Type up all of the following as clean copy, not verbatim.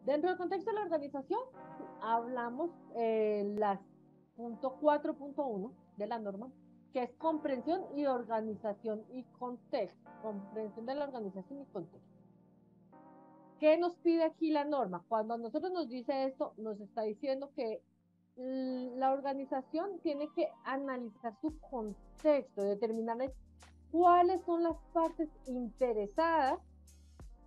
Dentro del contexto de la organización, hablamos las punto 4.1 de la norma, que es comprensión y organización y contexto. Comprensión de la organización y contexto. ¿Qué nos pide aquí la norma? Cuando a nosotros nos dice esto, nos está diciendo que la organización tiene que analizar su contexto, determinar cuáles son las partes interesadas,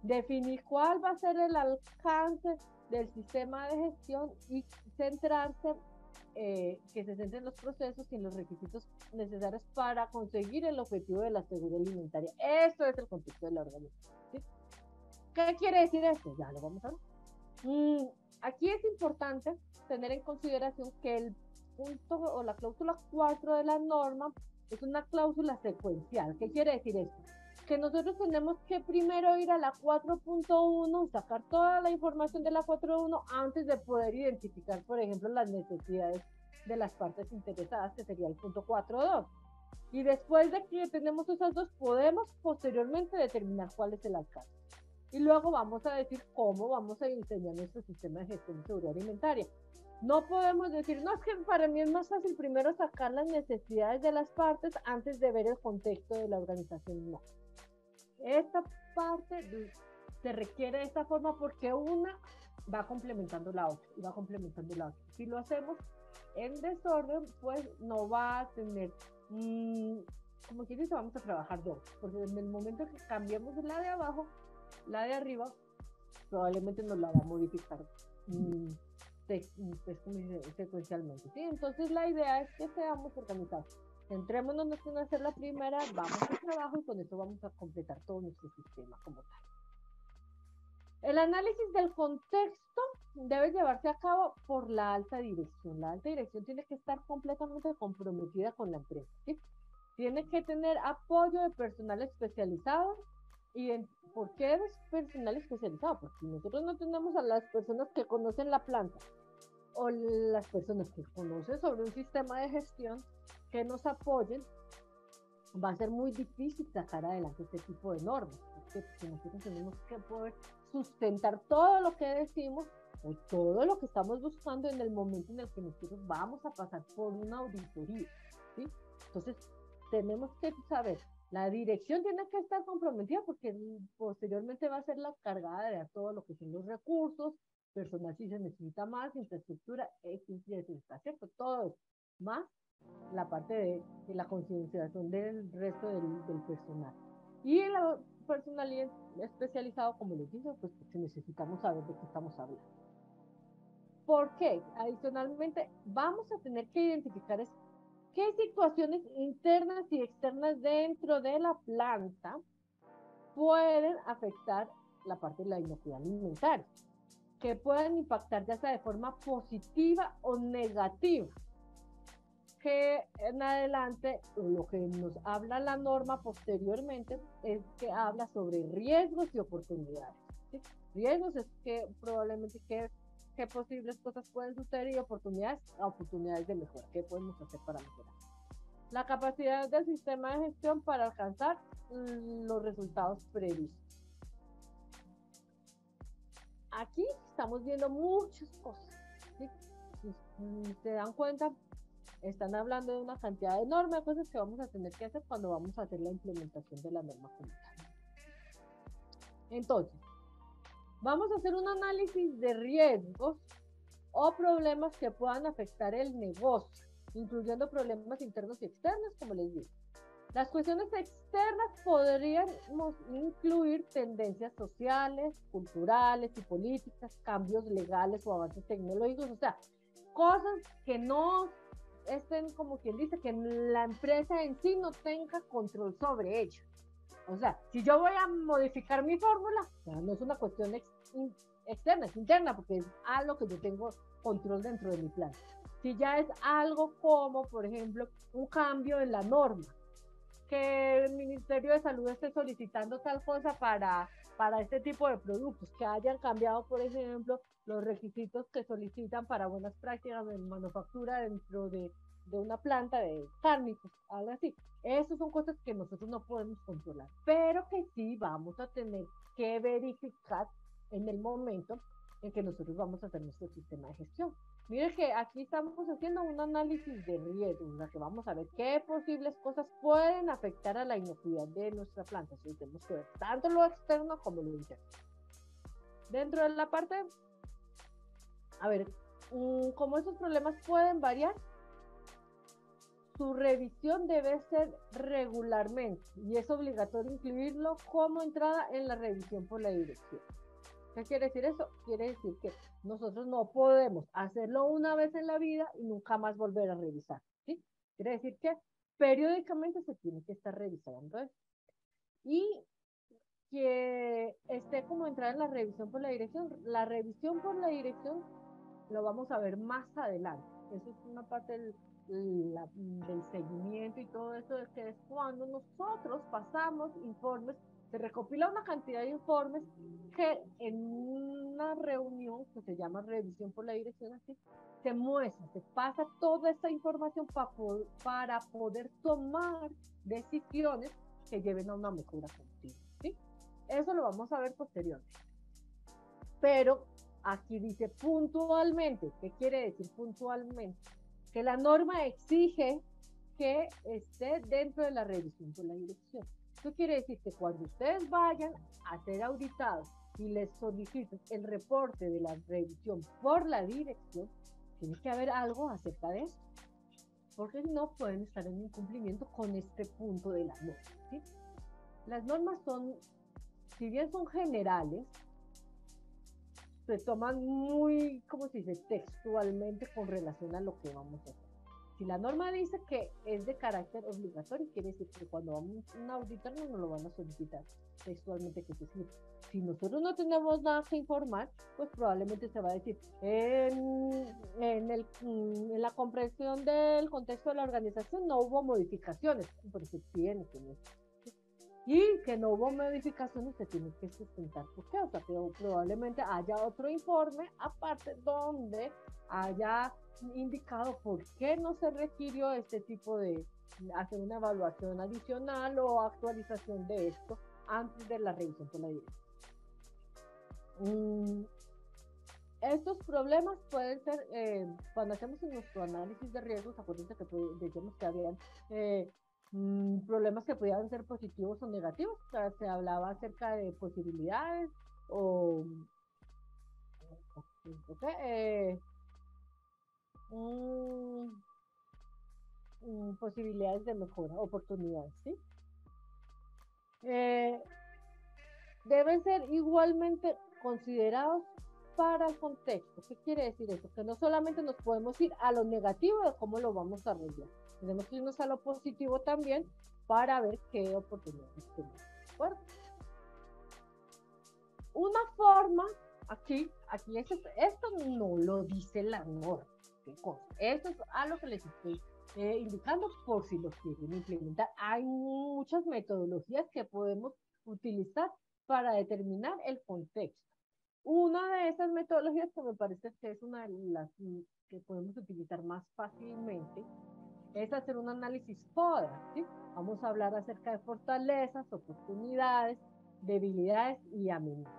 definir cuál va a ser el alcance del sistema de gestión y centrarse, que se centren en los procesos y en los requisitos necesarios para conseguir el objetivo de la seguridad alimentaria. Esto es el contexto de la organización. ¿Sí? ¿Qué quiere decir esto? Ya lo vamos a ver. Aquí es importante tener en consideración que el punto o la cláusula 4 de la norma es una cláusula secuencial. ¿Qué quiere decir esto? Que nosotros tenemos que primero ir a la 4.1, sacar toda la información de la 4.1 antes de poder identificar, por ejemplo, las necesidades de las partes interesadas, que sería el punto 4.2. Y después de que tenemos esas dos, podemos posteriormente determinar cuál es el alcance. Y luego vamos a decir cómo vamos a diseñar nuestro sistema de gestión de seguridad alimentaria. No podemos decir, no, es que para mí es más fácil primero sacar las necesidades de las partes antes de ver el contexto de la organización. No. Esta parte se requiere de esta forma porque una va complementando la otra y va complementando la otra. Si lo hacemos en desorden, pues no va a tener, como quien dice, vamos a trabajar dos, porque en el momento que cambiemos la de abajo, la de arriba probablemente nos la va a modificar secuencialmente. ¿Sí? Entonces la idea es que seamos organizados. Centrémonos en hacer la primera, vamos al trabajo y con eso vamos a completar todo nuestro sistema como tal. El análisis del contexto debe llevarse a cabo por la alta dirección. La alta dirección tiene que estar completamente comprometida con la empresa. ¿Sí? Tiene que tener apoyo de personal especializado. ¿Y por qué es personal especializado? Porque si nosotros no tenemos a las personas que conocen la planta o las personas que conocen sobre un sistema de gestión que nos apoyen, va a ser muy difícil sacar adelante este tipo de normas. Porque nosotros tenemos que poder sustentar todo lo que decimos o todo lo que estamos buscando en el momento en el que nosotros vamos a pasar por una auditoría. ¿Sí? Entonces, tenemos que saber, la dirección tiene que estar comprometida porque posteriormente va a ser la cargada de todo lo que son los recursos, personal si se necesita más, infraestructura, X, Y, Z, ¿cierto? Todo eso, más la parte de la concienciación del resto del personal. Y el personal especializado, como les digo, pues porque necesitamos saber de qué estamos hablando. ¿Por qué? Adicionalmente, vamos a tener que identificar qué situaciones internas y externas dentro de la planta pueden afectar la parte de la inocuidad alimentaria, que pueden impactar ya sea de forma positiva o negativa. Que en adelante lo que nos habla la norma posteriormente es que habla sobre riesgos y oportunidades. ¿Sí? Riesgos es que probablemente qué posibles cosas pueden suceder y oportunidades de mejora. ¿Qué podemos hacer para mejorar? La capacidad del sistema de gestión para alcanzar los resultados previstos. Aquí estamos viendo muchas cosas. ¿Sí? Si se dan cuenta, están hablando de una cantidad enorme de cosas que vamos a tener que hacer cuando vamos a hacer la implementación de la norma comunitaria. Entonces, vamos a hacer un análisis de riesgos o problemas que puedan afectar el negocio, incluyendo problemas internos y externos, como les digo. Las cuestiones externas podríamos incluir tendencias sociales, culturales y políticas, cambios legales o avances tecnológicos, o sea, cosas que no estén, como quien dice, que la empresa en sí no tenga control sobre ello. O sea, si yo voy a modificar mi fórmula, no es una cuestión externa, es interna, porque es algo que yo tengo control dentro de mi plan. Si ya es algo como, por ejemplo, un cambio en la norma, que el Ministerio de Salud esté solicitando tal cosa para este tipo de productos, que hayan cambiado, por ejemplo, los requisitos que solicitan para buenas prácticas de manufactura dentro de una planta de cárnicos, algo así. Esas son cosas que nosotros no podemos controlar, pero que sí vamos a tener que verificar en el momento en que nosotros vamos a hacer nuestro sistema de gestión. Mire que aquí estamos haciendo un análisis de riesgo, en la que vamos a ver qué posibles cosas pueden afectar a la inocuidad de nuestra planta. Entonces tenemos que ver tanto lo externo como lo interno. Dentro de la parte, a ver, como esos problemas pueden variar, su revisión debe ser regularmente y es obligatorio incluirlo como entrada en la revisión por la dirección. ¿Qué quiere decir eso? Quiere decir que nosotros no podemos hacerlo una vez en la vida y nunca más volver a revisar, ¿sí? Quiere decir que periódicamente se tiene que estar revisando eso. Y que esté como entrada en la revisión por la dirección. La revisión por la dirección lo vamos a ver más adelante. Eso es una parte del seguimiento y todo eso, de que es cuando nosotros pasamos informes, se recopila una cantidad de informes que en una reunión que se llama revisión por la dirección, así, se muestra, se pasa toda esta información para poder tomar decisiones que lleven a una mejora continua, ¿sí? Eso lo vamos a ver posteriormente. Pero aquí dice puntualmente. ¿Qué quiere decir puntualmente? Que la norma exige que esté dentro de la revisión por la dirección. Esto quiere decir que cuando ustedes vayan a ser auditados y les soliciten el reporte de la revisión por la dirección, tiene que haber algo acerca de esto, porque si no pueden estar en incumplimiento con este punto de la norma, ¿sí? Las normas son, si bien son generales, se toman muy, como se dice, textualmente con relación a lo que vamos a hacer. Si la norma dice que es de carácter obligatorio, quiere decir que cuando vamos a auditarnos nos lo van a solicitar textualmente, que es decir, si nosotros no tenemos nada que informar, pues probablemente se va a decir en la comprensión del contexto de la organización no hubo modificaciones, pero se tiene que y que no hubo modificaciones, se tiene que sustentar por qué, o sea, que probablemente haya otro informe aparte donde haya indicado por qué no se requirió este tipo de hacer una evaluación adicional o actualización de esto antes de la revisión por la dirección. Estos problemas pueden ser, cuando hacemos nuestro análisis de riesgos, acuérdense que decíamos que habían problemas que podían ser positivos o negativos. O sea, se hablaba acerca de posibilidades o posibilidades de mejora, oportunidades, ¿sí? Deben ser igualmente considerados para el contexto. ¿Qué quiere decir eso? Que no solamente nos podemos ir a lo negativo de cómo lo vamos a arreglar, tenemos que irnos a lo positivo también para ver qué oportunidades tenemos. ¿De acuerdo? Una forma, aquí esto no lo dice la norma. ¿Qué cosa? Esto es algo que les estoy indicando por si los quieren implementar. Hay muchas metodologías que podemos utilizar para determinar el contexto. Una de esas metodologías que me parece que es una de las que podemos utilizar más fácilmente es hacer un análisis FODA, ¿sí? Vamos a hablar acerca de fortalezas, oportunidades, debilidades y amenazas.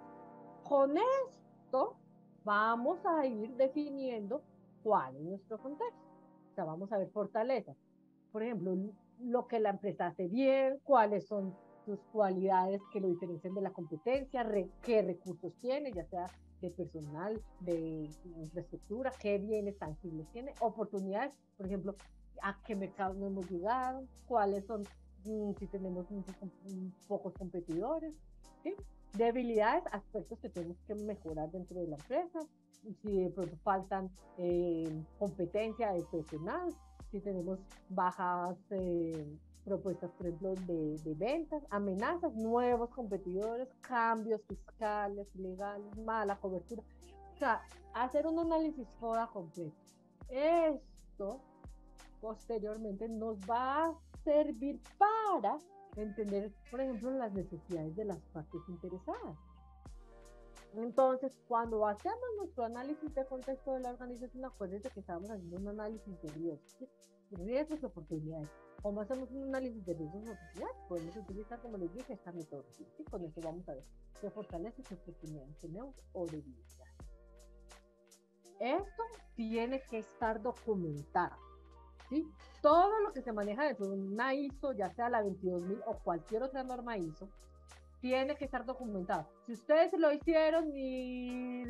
Con esto vamos a ir definiendo cuál es nuestro contexto. O sea, vamos a ver fortalezas. Por ejemplo, lo que la empresa hace bien, cuáles son sus cualidades que lo diferencian de la competencia, qué recursos tiene, ya sea de personal, de infraestructura, qué bienes tangibles tiene, oportunidades, por ejemplo, a qué mercados no hemos llegado, cuáles son, si tenemos pocos competidores, ¿sí? Debilidades, aspectos que tenemos que mejorar dentro de la empresa, si de pronto faltan competencia de personal, si tenemos bajas propuestas, por ejemplo, de ventas, amenazas, nuevos competidores, cambios fiscales, legales, mala cobertura. O sea, hacer un análisis FODA completo. Esto posteriormente nos va a servir para entender, por ejemplo, las necesidades de las partes interesadas. Entonces, cuando hacemos nuestro análisis de contexto de la organización, acuérdense que estamos haciendo un análisis de riesgos, ¿sí? Riesgos y oportunidades. Como hacemos un análisis de riesgos y oportunidades, podemos utilizar, como les dije, esta metodología, ¿sí? Con esto vamos a ver qué fortalezas y oportunidades tenemos o debilidades. Esto tiene que estar documentado, ¿sí? Todo lo que se maneja dentro de una ISO, ya sea la 22000 o cualquier otra norma ISO, tiene que estar documentado. Si ustedes lo hicieron y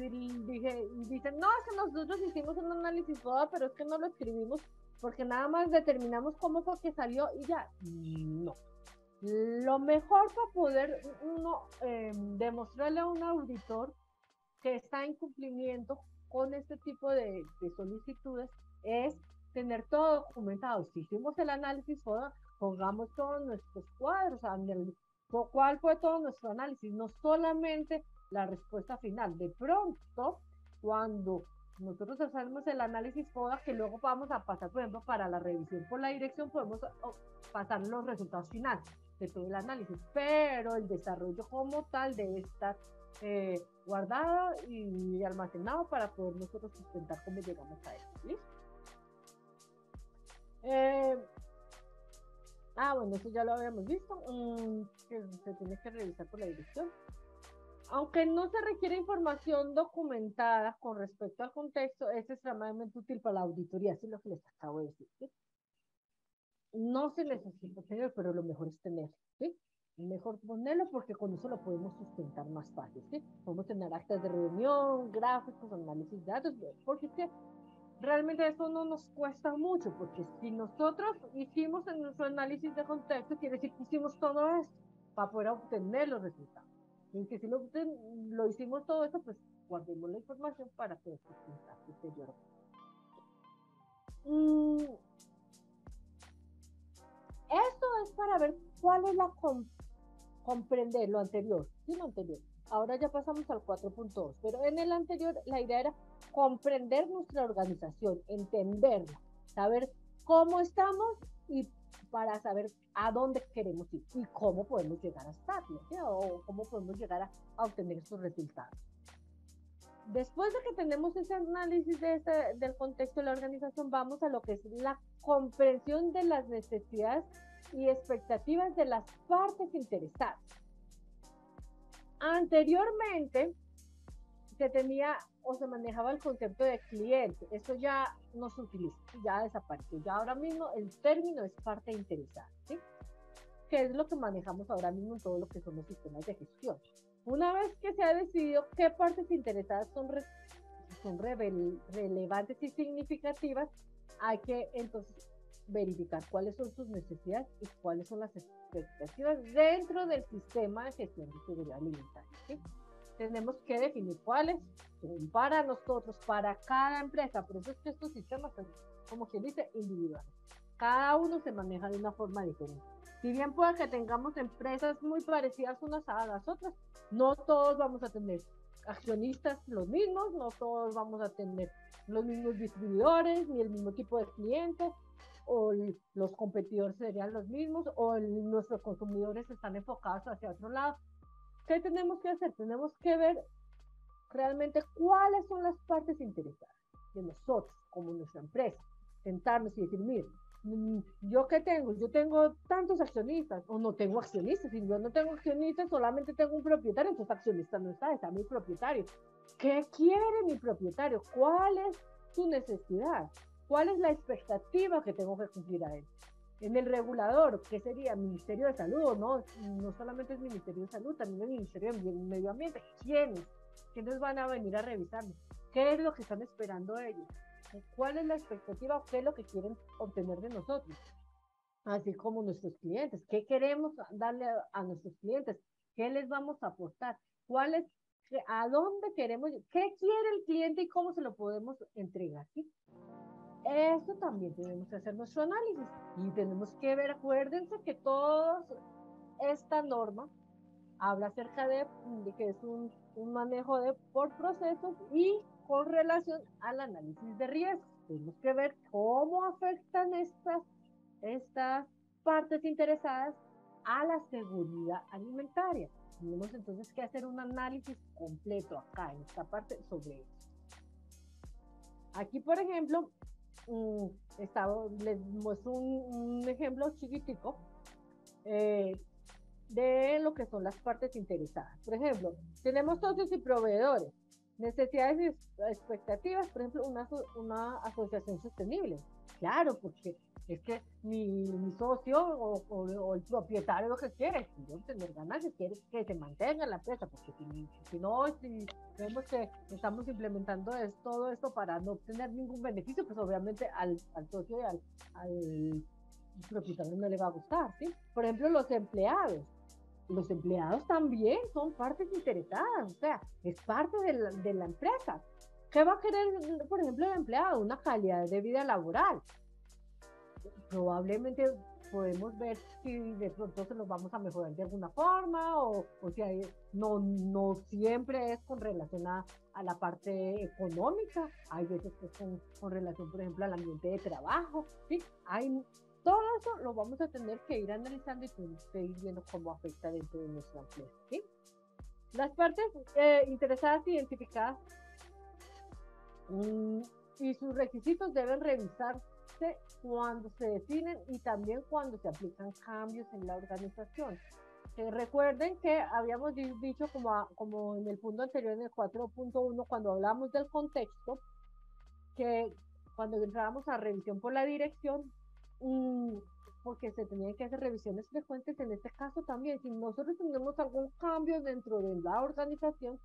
dicen, no, es que nosotros hicimos un análisis FODA, pero es que no lo escribimos porque nada más determinamos cómo fue que salió y ya, no. Lo mejor para poder uno demostrarle a un auditor que está en cumplimiento con este tipo de solicitudes es tener todo documentado. Si hicimos el análisis FODA, pongamos todos nuestros cuadros, cuál fue todo nuestro análisis, no solamente la respuesta final. De pronto, cuando nosotros hacemos el análisis FODA, que luego vamos a pasar, por ejemplo, para la revisión por la dirección, podemos pasar los resultados finales de todo el análisis, pero el desarrollo como tal debe estar guardado y almacenado para poder nosotros sustentar cómo llegamos a eso. ¿Listo? Bueno, eso ya lo habíamos visto, que se tiene que revisar por la dirección. Aunque no se requiere información documentada con respecto al contexto, es extremadamente útil para la auditoría, eso es lo que les acabo de decir. ¿Sí? No se necesita tener, pero lo mejor es tenerlo. ¿Sí? Mejor ponerlo porque con eso lo podemos sustentar más fácil. ¿Sí? Podemos tener actas de reunión, gráficos, análisis de datos, porque es que realmente eso no nos cuesta mucho, porque si nosotros hicimos en nuestro análisis de contexto, quiere decir que hicimos todo esto para poder obtener los resultados. Y que si lo hicimos todo eso, pues guardemos la información para poder sustentar posteriormente. Esto es para ver cuál es la comprender lo anterior, sí, lo anterior. Ahora ya pasamos al 4.2, pero en el anterior la idea era comprender nuestra organización, entenderla, saber cómo estamos y para saber a dónde queremos ir y cómo podemos llegar a estarlo, ¿sí? O cómo podemos llegar a obtener estos resultados. Después de que tenemos ese análisis del contexto de la organización, vamos a lo que es la comprensión de las necesidades y expectativas de las partes interesadas. Anteriormente se tenía o se manejaba el concepto de cliente, eso ya no se utiliza, ya desapareció, ya ahora mismo el término es parte interesada, ¿sí? Que es lo que manejamos ahora mismo en todo lo que son los sistemas de gestión. Una vez que se ha decidido qué partes interesadas son relevantes y significativas, hay que entonces verificar cuáles son sus necesidades y cuáles son las expectativas dentro del sistema de gestión de seguridad alimentaria. ¿Sí? Tenemos que definir cuáles son para nosotros, para cada empresa. Por eso es que estos sistemas son, como quien dice, individuales. Cada uno se maneja de una forma diferente. Si bien puede que tengamos empresas muy parecidas unas a las otras, no todos vamos a tener accionistas los mismos, no todos vamos a tener los mismos distribuidores, ni el mismo tipo de clientes, o los competidores serían los mismos, o nuestros consumidores están enfocados hacia otro lado. ¿Qué tenemos que hacer? Tenemos que ver realmente cuáles son las partes interesadas de nosotros, como nuestra empresa. Sentarnos y decir, mire, ¿yo qué tengo? Yo tengo tantos accionistas, o no tengo accionistas. Si yo no tengo accionistas, solamente tengo un propietario, entonces accionista no está mi propietario. ¿Qué quiere mi propietario? ¿Cuál es su necesidad? ¿Cuál es la expectativa que tengo que cumplir a él? En el regulador, ¿qué sería? Ministerio de Salud, ¿no? No solamente es Ministerio de Salud, también el Ministerio de Medio Ambiente. ¿Quiénes van a venir a revisarnos? ¿Qué es lo que están esperando ellos? ¿Cuál es la expectativa o qué es lo que quieren obtener de nosotros? Así como nuestros clientes. ¿Qué queremos darle a nuestros clientes? ¿Qué les vamos a aportar? ¿A dónde queremos? ¿Qué quiere el cliente y cómo se lo podemos entregar? ¿Sí? Eso también tenemos que hacer nuestro análisis y tenemos que ver, acuérdense que toda esta norma habla acerca de que es un manejo por procesos y con relación al análisis de riesgos. Tenemos que ver cómo afectan estas partes interesadas a la seguridad alimentaria. Tenemos entonces que hacer un análisis completo acá en esta parte sobre eso. Aquí, por ejemplo, les muestro un ejemplo chiquitico de lo que son las partes interesadas. Por ejemplo, tenemos socios y proveedores. Necesidades y expectativas, por ejemplo, una asociación sostenible. Claro, porque es que mi socio o el propietario lo que quiere es tener ganancias, quiere que se mantenga la empresa, porque si vemos que estamos implementando todo esto para no obtener ningún beneficio, pues obviamente al socio y al propietario no le va a gustar, ¿sí? Por ejemplo, los empleados también son partes interesadas, o sea, es parte de la empresa. ¿Qué va a querer, por ejemplo, el empleado? Una calidad de vida laboral. Probablemente podemos ver si de pronto se los vamos a mejorar de alguna forma o si no siempre es con relación a la parte económica, hay veces que es con relación, por ejemplo, al ambiente de trabajo, ¿sí? Todo eso lo vamos a tener que ir analizando y tenemos que ir viendo cómo afecta dentro de nuestra empresa, ¿sí? Las partes interesadas identificadas y sus requisitos deben revisarse cuando se definen y también cuando se aplican cambios en la organización. Recuerden que habíamos dicho como en el punto anterior, en el 4.1, cuando hablamos del contexto, que cuando entrábamos a revisión por la dirección, porque se tenían que hacer revisiones frecuentes, en este caso también, si nosotros tenemos algún cambio dentro de la organización,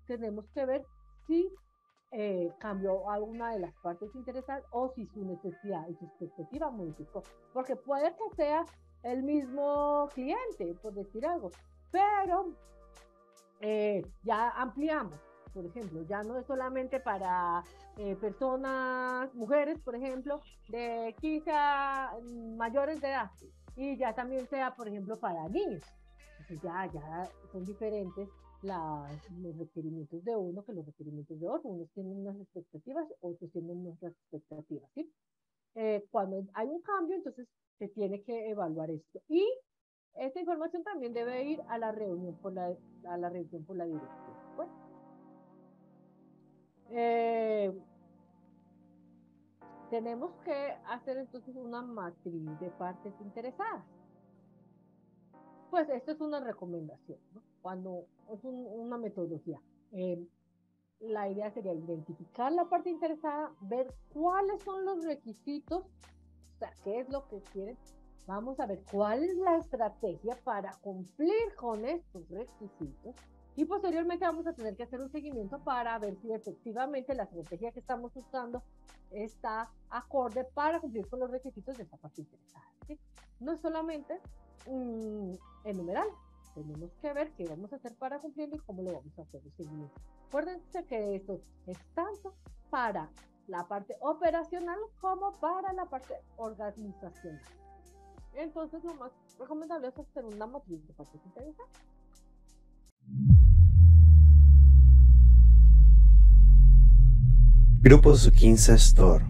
tenemos que ver si cambió alguna de las partes interesadas o si su necesidad y su expectativa modificó, porque puede que sea el mismo cliente, por decir algo, pero ya ampliamos, por ejemplo, ya no es solamente para personas, mujeres, por ejemplo, de 15 a mayores de edad, y ya también sea, por ejemplo, para niños. Entonces ya son diferentes los requerimientos de uno que los requerimientos de otro. Unos tienen unas expectativas, otros tienen otras expectativas, ¿sí? Cuando hay un cambio, entonces se tiene que evaluar esto. Y esta información también debe ir a la reunión a la revisión por la dirección. Bueno, tenemos que hacer entonces una matriz de partes interesadas. Pues esto es una recomendación, ¿no? Cuando es una metodología. La idea sería identificar la parte interesada, ver cuáles son los requisitos, o sea, qué es lo que quieren. Vamos a ver cuál es la estrategia para cumplir con estos requisitos y posteriormente vamos a tener que hacer un seguimiento para ver si efectivamente la estrategia que estamos usando está acorde para cumplir con los requisitos de esta parte interesada, ¿sí? No es solamente enumerar, tenemos que ver qué vamos a hacer para cumplirlo y cómo lo vamos a hacer el seguimiento. Acuérdense que esto es tanto para la parte operacional como para la parte organizacional. Entonces, lo más recomendable es hacer una matriz de partes interesadas. Grupo Su 15 Store.